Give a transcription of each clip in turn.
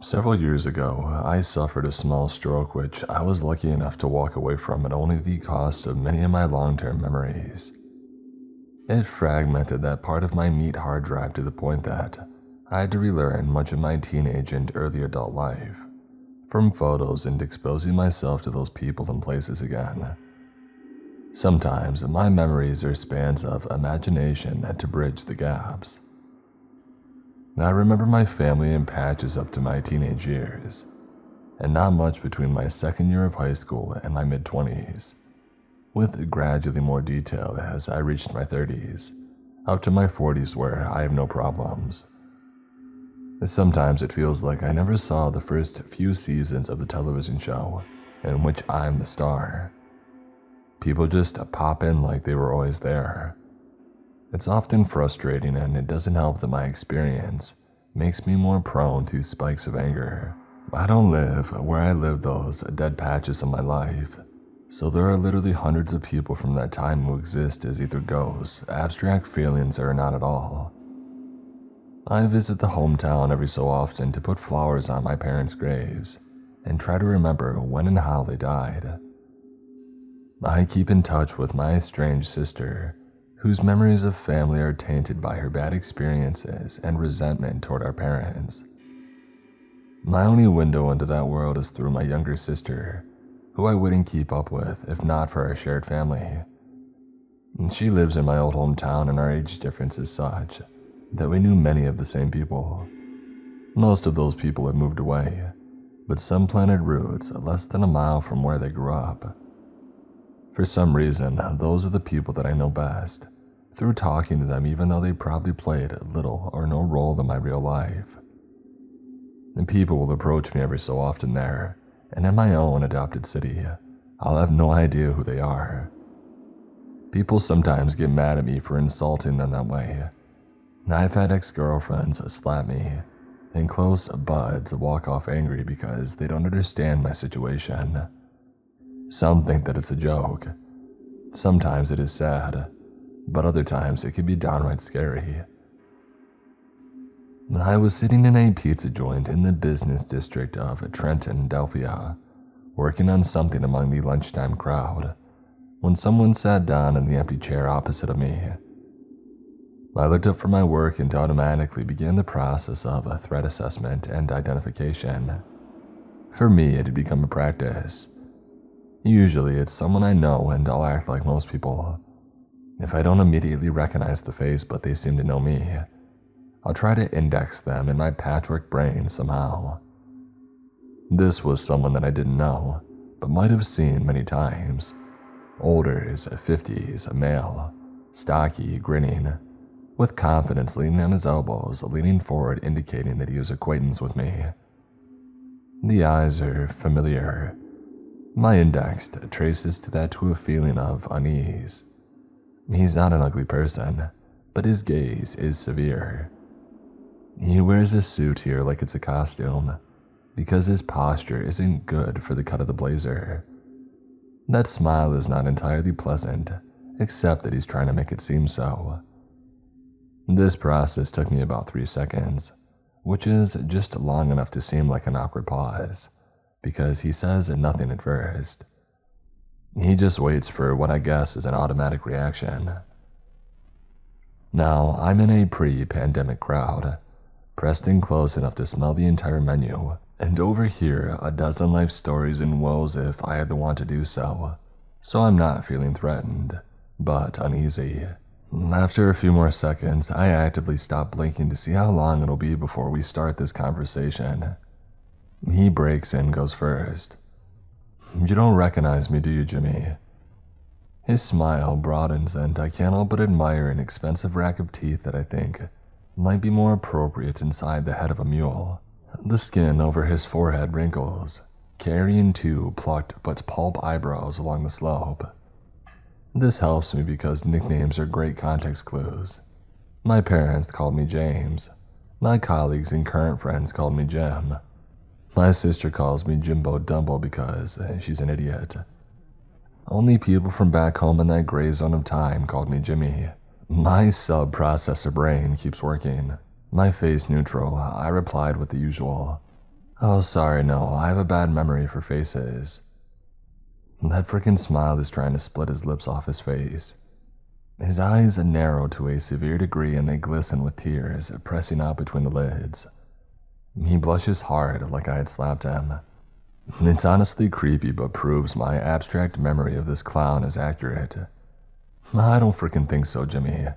Several years ago, I suffered a small stroke which I was lucky enough to walk away from at only the cost of many of my long-term memories. It fragmented that part of my meat hard drive to the point that I had to relearn much of my teenage and early adult life, from photos and exposing myself to those people and places again. Sometimes my memories are spans of imagination to bridge the gaps. I remember my family in patches up to my teenage years, and not much between my second year of high school and my mid-20s, with gradually more detail as I reached my 30s, up to my 40s where I have no problems. Sometimes it feels like I never saw the first few seasons of the television show in which I'm the star. People just pop in like they were always there. It's often frustrating, and it doesn't help that my experience makes me more prone to spikes of anger. I don't live where I lived those dead patches of my life, so there are literally hundreds of people from that time who exist as either ghosts, abstract feelings, or not at all. I visit the hometown every so often to put flowers on my parents' graves and try to remember when and how they died. I keep in touch with my estranged sister, whose memories of family are tainted by her bad experiences and resentment toward our parents. My only window into that world is through my younger sister, who I wouldn't keep up with if not for our shared family. She lives in my old hometown, and our age difference is such that we knew many of the same people. Most of those people have moved away, but some planted roots less than a mile from where they grew up. For some reason, those are the people that I know best, through talking to them even though they probably played little or no role in my real life. And people will approach me every so often there, and in my own adopted city, I'll have no idea who they are. People sometimes get mad at me for insulting them that way. I've had ex-girlfriends slap me, and close buds walk off angry because they don't understand my situation. Some think that it's a joke. Sometimes it is sad, but other times it can be downright scary. I was sitting in a pizza joint in the business district of Trenton, Delphia, working on something among the lunchtime crowd, when someone sat down in the empty chair opposite of me. I looked up from my work and automatically began the process of a threat assessment and identification. For me, it had become a practice. Usually it's someone I know, and I'll act like most people. If I don't immediately recognize the face but they seem to know me, I'll try to index them in my patchwork brain somehow. This was someone that I didn't know, but might have seen many times. Older, 50s, a male, stocky, grinning, with confidence leaning on his elbows, leaning forward indicating that he was acquaintance with me. The eyes are familiar. My index traces to that to a feeling of unease. He's not an ugly person, but his gaze is severe. He wears a suit here like it's a costume, because his posture isn't good for the cut of the blazer. That smile is not entirely pleasant, except that he's trying to make it seem so. This process took me about 3 seconds, which is just long enough to seem like an awkward pause, because he says nothing at first. He just waits for what I guess is an automatic reaction. Now, I'm in a pre-pandemic crowd, pressed in close enough to smell the entire menu, and overhear a dozen life stories and woes if I had the want to do so I'm not feeling threatened, but uneasy. After a few more seconds, I actively stop blinking to see how long it'll be before we start this conversation. He breaks in, goes first. "You don't recognize me, do you, Jimmy?" His smile broadens, and I can't help but admire an expensive rack of teeth that I think might be more appropriate inside the head of a mule. The skin over his forehead wrinkles, carrying 2 plucked but pulp eyebrows along the slope. This helps me because nicknames are great context clues. My parents called me James. My colleagues and current friends called me Jim. My sister calls me Jimbo Dumbo because she's an idiot. Only people from back home in that gray zone of time called me Jimmy. My sub-processor brain keeps working. My face neutral, I replied with the usual. Oh, sorry, no, I have a bad memory for faces. That frickin' smile is trying to split his lips off his face. His eyes narrow to a severe degree and they glisten with tears pressing out between the lids. He blushes hard like I had slapped him. It's honestly creepy but proves my abstract memory of this clown is accurate. I don't frickin' think so, Jimmy.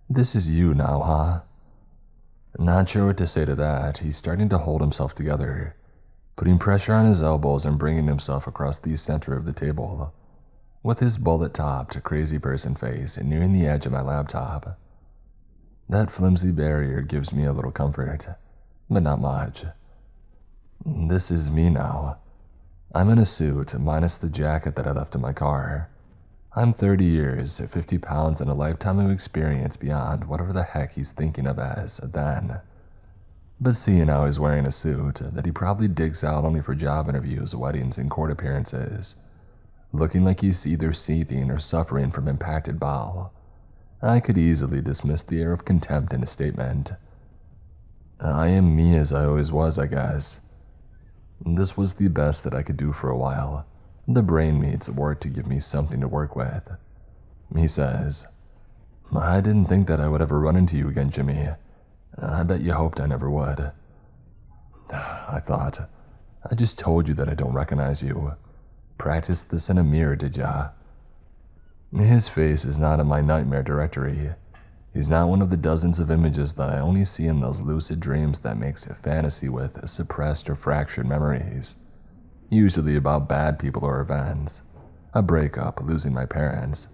This is you now, huh? Not sure what to say to that, he's starting to hold himself together, putting pressure on his elbows and bringing himself across the center of the table, with his bullet-topped, crazy person face nearing the edge of my laptop. That flimsy barrier gives me a little comfort, but not much. This is me now. I'm in a suit, minus the jacket that I left in my car. I'm 30 years, 50 pounds, and a lifetime of experience beyond whatever the heck he's thinking of as then. But seeing how he's wearing a suit that he probably digs out only for job interviews, weddings, and court appearances, looking like he's either seething or suffering from impacted bowel, I could easily dismiss the air of contempt in his statement. I am me as I always was, I guess. This was the best that I could do for a while. The brain needs work to give me something to work with. He says, I didn't think that I would ever run into you again, Jimmy. I bet you hoped I never would. I thought, I just told you that I don't recognize you. Practiced this in a mirror, did ya? His face is not in my nightmare directory. He's not one of the dozens of images that I only see in those lucid dreams that makes fantasy with suppressed or fractured memories. Usually about bad people or events. A breakup, losing my parents.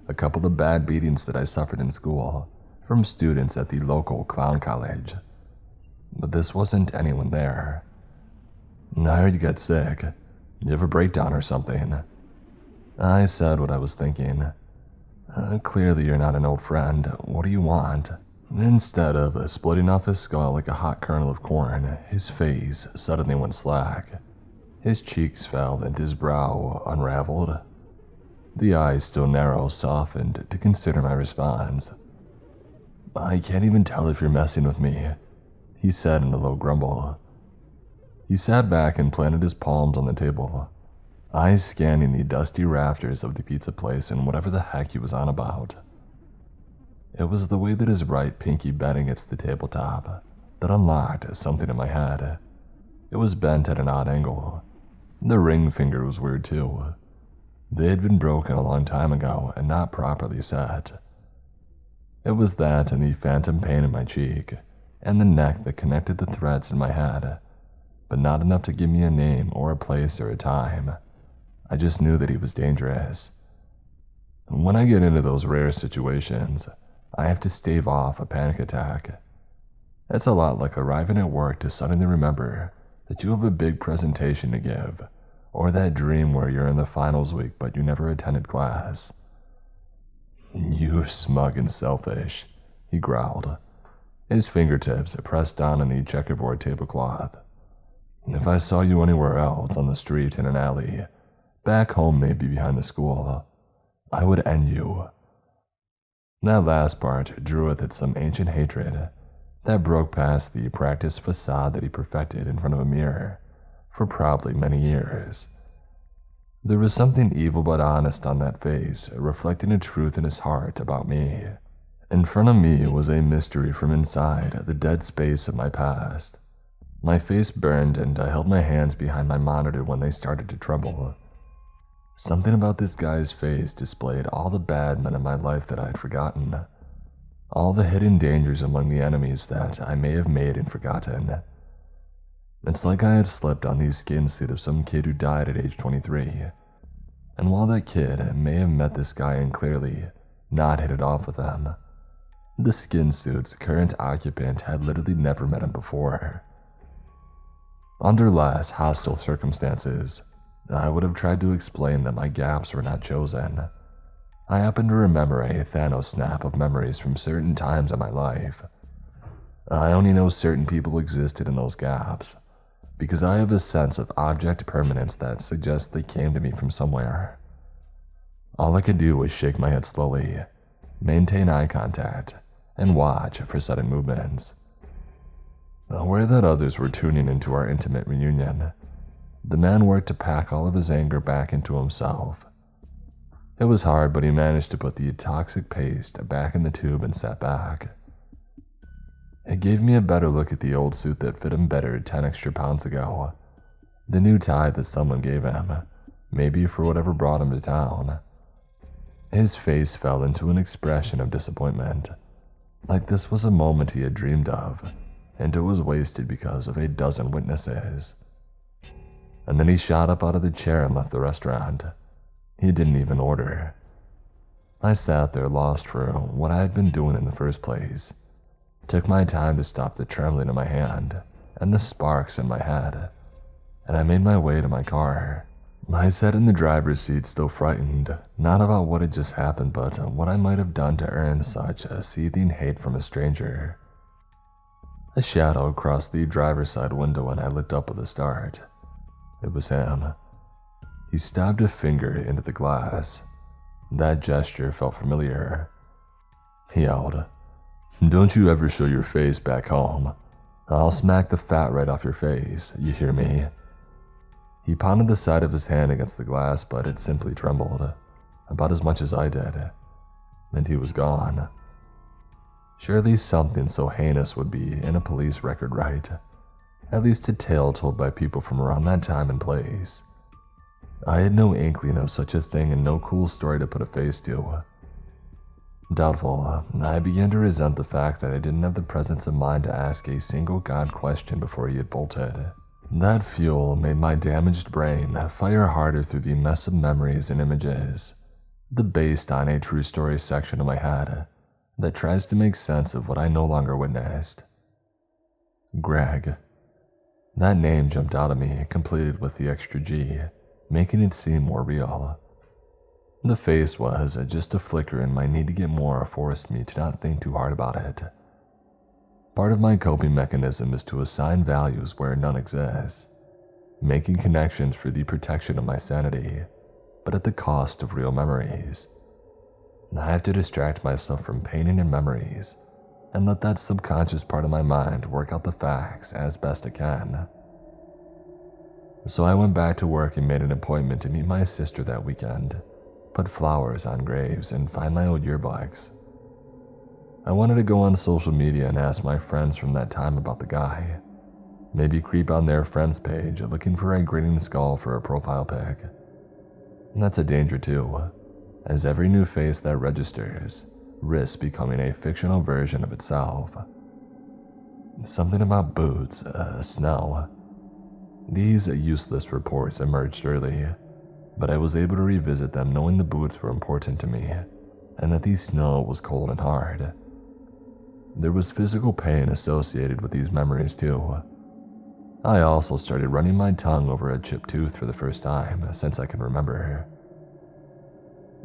A couple of bad beatings that I suffered in school from students at the local clown college. But this wasn't anyone there. I heard you got sick. You have a breakdown or something. I said what I was thinking. Clearly you're not an old friend. What do you want? Instead of splitting off his skull like a hot kernel of corn, his face suddenly went slack. His cheeks fell and his brow unraveled. The eyes, still narrow, softened to consider my response. I can't even tell if you're messing with me, he said in a low grumble. He sat back and planted his palms on the table, eyes scanning the dusty rafters of the pizza place and whatever the heck he was on about. It was the way that his right pinky bent against the tabletop that unlocked something in my head. It was bent at an odd angle. The ring finger was weird too. They had been broken a long time ago and not properly set. It was that and the phantom pain in my cheek, and the neck that connected the threads in my head, but not enough to give me a name or a place or a time. I just knew that he was dangerous. When I get into those rare situations, I have to stave off a panic attack. It's a lot like arriving at work to suddenly remember that you have a big presentation to give, or that dream where you're in the finals week but you never attended class. You smug and selfish, he growled, his fingertips pressed down on the checkerboard tablecloth. If I saw you anywhere else, on the street, in an alley, back home maybe behind the school, I would end you. That last part drew with it some ancient hatred that broke past the practiced facade that he perfected in front of a mirror for probably many years. There was something evil but honest on that face, reflecting a truth in his heart about me. In front of me was a mystery from inside the dead space of my past. My face burned and I held my hands behind my monitor when they started to tremble. Something about this guy's face displayed all the bad men in my life that I had forgotten. All the hidden dangers among the enemies that I may have made and forgotten. It's like I had slipped on the skin suit of some kid who died at age 23. And while that kid may have met this guy and clearly not hit it off with him, the skin suit's current occupant had literally never met him before. Under less hostile circumstances, I would have tried to explain that my gaps were not chosen. I happen to remember a Thanos snap of memories from certain times in my life. I only know certain people existed in those gaps, because I have a sense of object permanence that suggests they came to me from somewhere. All I could do was shake my head slowly, maintain eye contact, and watch for sudden movements. Aware that others were tuning into our intimate reunion, the man worked to pack all of his anger back into himself. It was hard, but he managed to put the toxic paste back in the tube and sat back. It gave me a better look at the old suit that fit him better 10 extra pounds ago, the new tie that someone gave him, maybe for whatever brought him to town. His face fell into an expression of disappointment, like this was a moment he had dreamed of, and it was wasted because of a dozen witnesses. And then he shot up out of the chair and left the restaurant. He didn't even order. I sat there lost for what I had been doing in the first place. Took my time to stop the trembling in my hand and the sparks in my head, and I made my way to my car. I sat in the driver's seat still frightened, not about what had just happened, but what I might have done to earn such a seething hate from a stranger. A shadow crossed the driver's side window and I looked up with a start. It was him. He stabbed a finger into the glass. That gesture felt familiar. He yelled, "Don't you ever show your face back home. I'll smack the fat right off your face, you hear me?" He pounded the side of his hand against the glass, but it simply trembled, about as much as I did, and he was gone. Surely something so heinous would be in a police record, right? At least a tale told by people from around that time and place. I had no inkling of such a thing and no cool story to put a face to. Doubtful, I began to resent the fact that I didn't have the presence of mind to ask a single God question before he had bolted. That fuel made my damaged brain fire harder through the mess of memories and images, the based on a true story section of my head that tries to make sense of what I no longer witnessed. Greg. That name jumped out at me, completed with the extra G, making it seem more real. The face was just a flicker, and my need to get more forced me to not think too hard about it. Part of my coping mechanism is to assign values where none exist, making connections for the protection of my sanity, but at the cost of real memories. I have to distract myself from pain and memories, and let that subconscious part of my mind work out the facts as best it can. So I went back to work and made an appointment to meet my sister that weekend, put flowers on graves, and find my old yearbooks. I wanted to go on social media and ask my friends from that time about the guy. Maybe creep on their friends page looking for a grinning skull for a profile pic. And that's a danger too, as every new face that registers risks becoming a fictional version of itself. Something about boots, snow. These useless reports emerged early, but I was able to revisit them knowing the boots were important to me, and that the snow was cold and hard. There was physical pain associated with these memories too. I also started running my tongue over a chipped tooth for the first time since I can remember.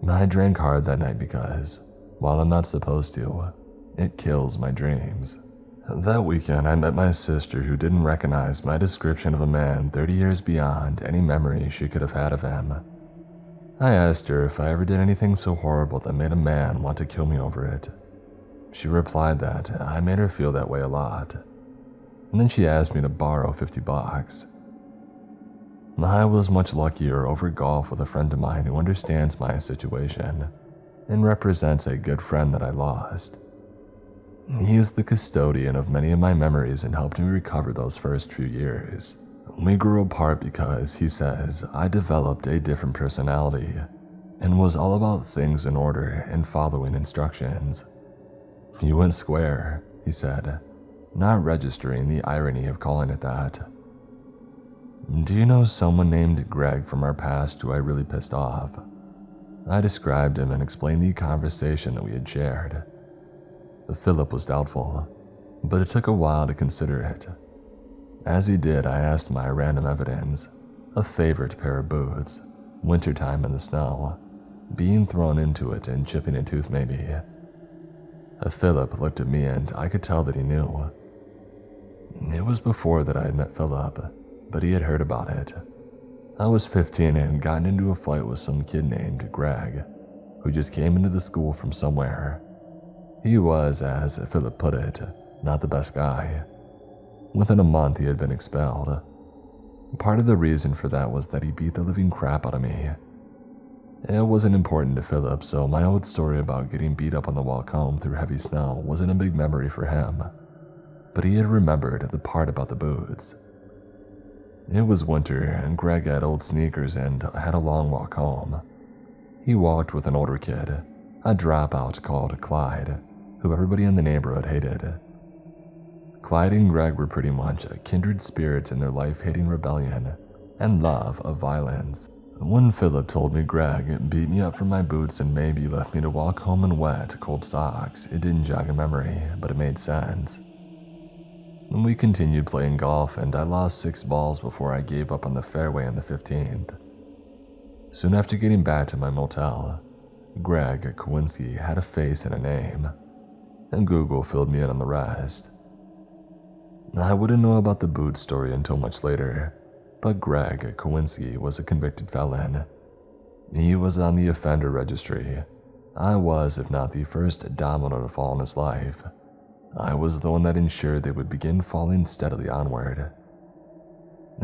I drank hard that night because, while I'm not supposed to, it kills my dreams. That weekend I met my sister, who didn't recognize my description of a man 30 years beyond any memory she could have had of him. I asked her if I ever did anything so horrible that made a man want to kill me over it. She replied that I made her feel that way a lot, and then she asked me to borrow $50. I was much luckier over golf with a friend of mine who understands my situation and represents a good friend that I lost. He is the custodian of many of my memories and helped me recover those first few years. We grew apart because, he says, I developed a different personality and was all about things in order and following instructions. You went square, he said, not registering the irony of calling it that. Do you know someone named Greg from our past who I really pissed off? I described him and explained the conversation that we had shared. Philip was doubtful, but it took a while to consider it. As he did, I asked my random evidence, a favorite pair of boots, wintertime in the snow, being thrown into it and chipping a tooth maybe. Philip looked at me and I could tell that he knew. It was before that I had met Philip, but he had heard about it. I was 15 and had gotten into a fight with some kid named Greg, who just came into the school from somewhere. He was, as Philip put it, not the best guy. Within a month, he had been expelled. Part of the reason for that was that he beat the living crap out of me. It wasn't important to Philip, so my old story about getting beat up on the walk home through heavy snow wasn't a big memory for him, but he had remembered the part about the boots. It was winter, and Greg had old sneakers and had a long walk home. He walked with an older kid, a dropout called Clyde, who everybody in the neighborhood hated. Clyde and Greg were pretty much kindred spirits in their life-hating rebellion and love of violence. When Philip told me Greg beat me up for my boots and maybe left me to walk home in wet, cold socks, it didn't jog a memory, but it made sense. We continued playing golf, and I lost 6 balls before I gave up on the fairway in the 15th. Soon after getting back to my motel, Greg Kowinski had a face and a name, and Google filled me in on the rest. I wouldn't know about the boot story until much later, but Greg Kowinski was a convicted felon. He was on the offender registry. I was, if not the first domino to fall in his life. I was the one that ensured they would begin falling steadily onward.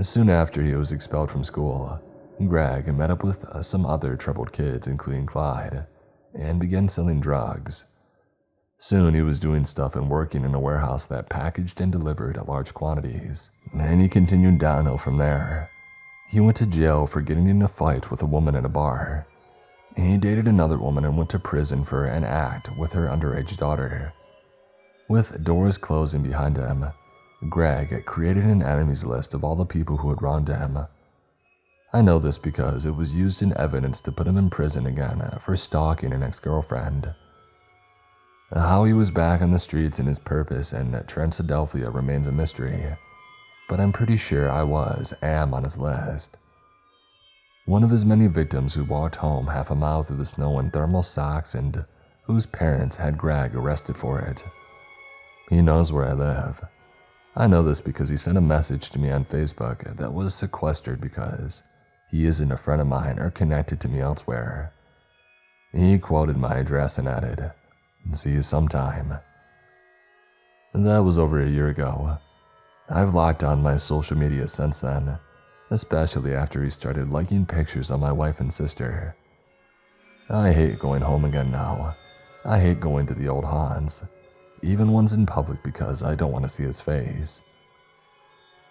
Soon after he was expelled from school, Greg met up with some other troubled kids, including Clyde, and began selling drugs. Soon he was doing stuff and working in a warehouse that packaged and delivered large quantities, and he continued downhill from there. He went to jail for getting in a fight with a woman at a bar. He dated another woman and went to prison for an act with her underage daughter. With doors closing behind him, Greg created an enemies list of all the people who had wronged him. I know this because it was used in evidence to put him in prison again for stalking an ex-girlfriend. How he was back on the streets and his purpose in Transylvania remains a mystery, but I'm pretty sure am on his list. One of his many victims who walked home half a mile through the snow in thermal socks and whose parents had Greg arrested for it. He knows where I live. I know this because he sent a message to me on Facebook that was sequestered because he isn't a friend of mine or connected to me elsewhere. He quoted my address and added, "See you sometime." That was over a year ago. I've locked on my social media since then, especially after he started liking pictures of my wife and sister. I hate going home again now. I hate going to the old haunts, even ones in public, because I don't want to see his face.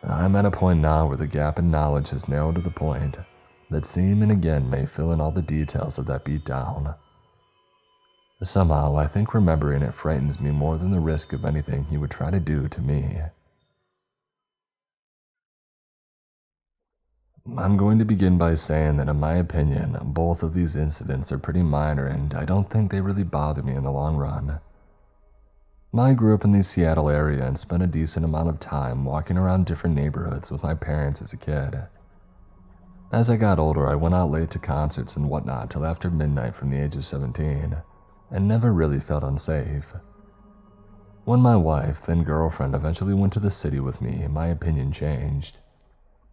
I'm at a point now where the gap in knowledge has narrowed to the point that seeing him again may fill in all the details of that beatdown. Somehow, I think remembering it frightens me more than the risk of anything he would try to do to me. I'm going to begin by saying that in my opinion, both of these incidents are pretty minor and I don't think they really bother me in the long run. I grew up in the Seattle area and spent a decent amount of time walking around different neighborhoods with my parents as a kid. As I got older, I went out late to concerts and whatnot till after midnight from the age of 17, and never really felt unsafe. When my wife, then girlfriend, eventually went to the city with me, my opinion changed.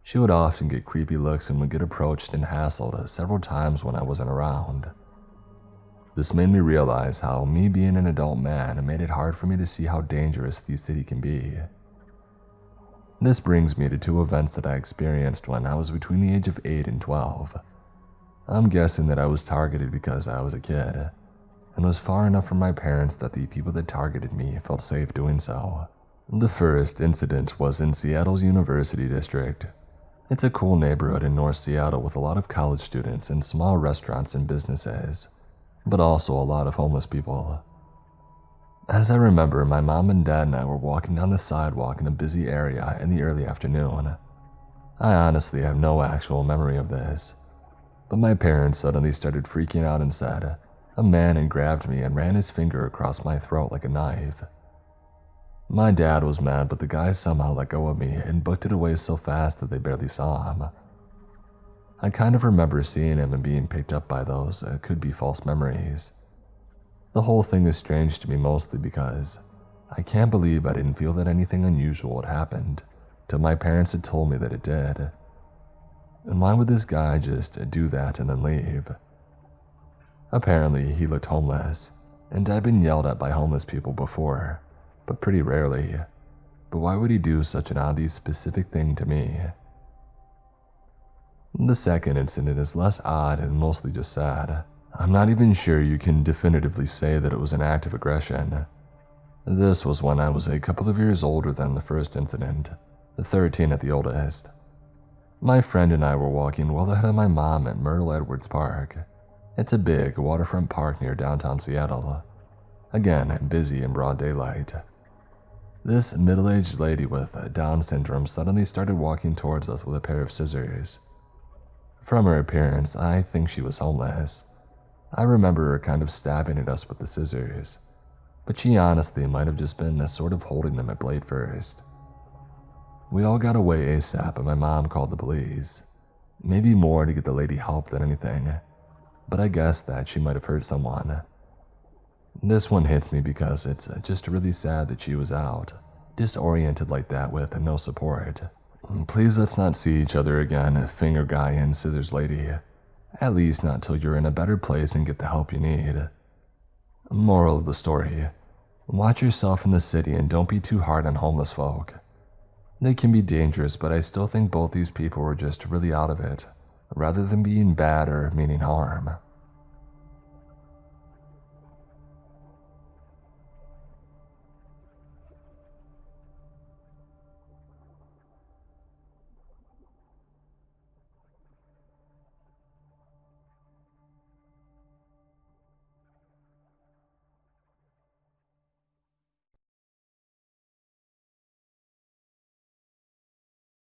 She would often get creepy looks and would get approached and hassled several times when I wasn't around. This made me realize how me being an adult man made it hard for me to see how dangerous the city can be. This brings me to 2 events that I experienced when I was between the age of 8 and 12. I'm guessing that I was targeted because I was a kid, and was far enough from my parents that the people that targeted me felt safe doing so. The first incident was in Seattle's University District. It's a cool neighborhood in North Seattle with a lot of college students and small restaurants and businesses, but also a lot of homeless people. As I remember, my mom and dad and I were walking down the sidewalk in a busy area in the early afternoon. I honestly have no actual memory of this, but my parents suddenly started freaking out and said, "A man," and grabbed me and ran his finger across my throat like a knife. My dad was mad, but the guy somehow let go of me and booked it away so fast that they barely saw him. I kind of remember seeing him and being picked up by those could be false memories. The whole thing is strange to me mostly because I can't believe I didn't feel that anything unusual had happened till my parents had told me that it did. And why would this guy just do that and then leave? Apparently, he looked homeless, and I've been yelled at by homeless people before, but pretty rarely. but why would he do such an oddly specific thing to me? The second incident is less odd and mostly just sad. I'm not even sure you can definitively say that it was an act of aggression. This was when I was a couple of years older than the first incident, 13 at the oldest. My friend and I were walking well ahead of my mom at Myrtle Edwards Park. It's a big waterfront park near downtown Seattle. Again, busy in broad daylight. This middle-aged lady with Down syndrome suddenly started walking towards us with a pair of scissors. From her appearance, I think she was homeless. I remember her kind of stabbing at us with the scissors, but she honestly might have just been sort of holding them at blade first. We all got away ASAP and my mom called the police. Maybe more to get the lady help than anything, but I guess that she might have hurt someone. This one hits me because it's just really sad that she was out, disoriented like that with no support. Please let's not see each other again, finger guy and scissors lady. At least not till you're in a better place and get the help you need. Moral of the story: watch yourself in the city and don't be too hard on homeless folk. They can be dangerous, but I still think both these people were just really out of it, rather than being bad or meaning harm.